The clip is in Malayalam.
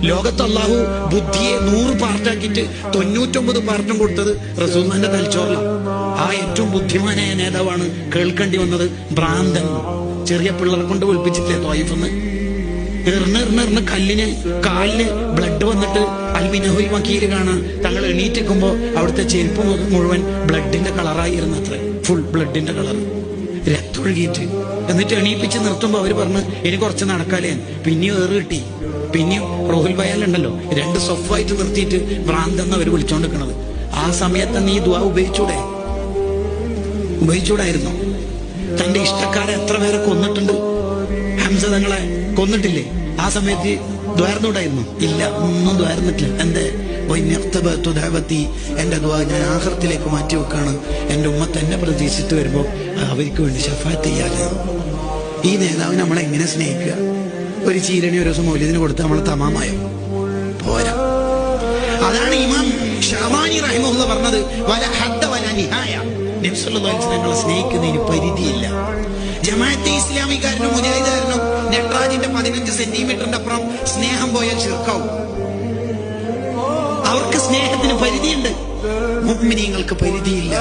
ലോകത്ത് അള്ളാഹു ബുദ്ധിയെ 100 പാർട്ടാക്കിയിട്ട് 99 പാർട്ടും കൊടുത്തത് റസൂലുള്ളാഹിന്റെ തലച്ചോറിലാണ്. ആ ഏറ്റവും ബുദ്ധിമാനായ നേതാവാണ് കേൾക്കേണ്ടി വന്നത് ഭ്രാന്തൻ. ചെറിയ പിള്ളേരെ കൊണ്ട് വിളിപ്പിച്ചില്ലേ ത്വായിഫെന്ന്. എറിഞ്ഞെറിഞ്ഞെറിഞ്ഞ് കല്ലിന് കാലിന് ബ്ലഡ് വന്നിട്ട് അൽമിനഹുൽ വക്കീല് കാണാൻ തങ്ങൾ എണീറ്റിക്കുമ്പോ അവിടുത്തെ ചെരുപ്പ് മുഴുവൻ ബ്ലഡിന്റെ കളറായിരുന്നു. അത്ര ഫുൾ ബ്ലഡിന്റെ കളർ, രക്തൊഴുകിയിട്ട്. എന്നിട്ട് എണീപ്പിച്ച് നിർത്തുമ്പോ അവര് പറഞ്ഞു ഇനി കുറച്ച് നടക്കാലേ. പിന്നെയും ഏറ് കിട്ടി. പിന്നെയും റോഹുൽ ബയാലുണ്ടല്ലോ 2 സൊഫായിട്ട് നിർത്തിയിട്ട് ഭ്രാന്തെന്ന് അവര് വിളിച്ചോണ്ടിരിക്കണത്. ആ സമയത്ത് നീ ദുആ ഉപയോഗിച്ചൂടായിരുന്നു? തന്റെ ഇഷ്ടക്കാരെ എത്ര പേരെ കൊന്നിട്ടുണ്ട്. ഹംസ തങ്ങളെ കൊന്നിട്ടില്ലേ? ആ സമയത്ത് ദ്വാരന്നൂടായിരുന്നു? ഇല്ല, ഒന്നും ദ്വാരന്നിട്ടില്ല. എന്റെ എന്റെ ദുആ ഞാൻ ആഖിറത്തിലേക്ക് മാറ്റി വെക്കാണ്. എന്റെ ഉമ്മത്ത് എന്നെ പ്രതീക്ഷിച്ചിട്ട് വരുമ്പോ അവർക്ക് വേണ്ടി ശഫാഅത്ത് ചെയ്യാന്. ഈ നേതാവ് നമ്മളെ എങ്ങനെ സ്നേഹിക്കുക? ഒരു ചീരണി ഒരു ദിവസം മൗലിദിന് കൊടുത്ത് നമ്മളെ തമാമായോ? പോരാ. അതാണ് ഇമാം ഷഅബാനി റഹിമഹുല്ലാഹ് പറഞ്ഞത്, വല ഹദ്ദ വല നിഹായ. നബി സല്ലല്ലാഹു അലൈഹി വസല്ലം സ്നേഹിക്കുന്നതിന് പരിധിയില്ല. ജമാഅത്തെ ഇസ്ലാമിക്കാരനും മുജാഹിദുകാരനും നെട്രാജിന്റെ 15 സെന്റിമീറ്ററിന്റെ അപ്പുറം സ്നേഹം പോയാൽ ശിർക്കാവും. അവർക്ക് സ്നേഹത്തിന് പരിധിയുണ്ട്, മുഅ്മിനീങ്ങൾക്ക് പരിധിയില്ല.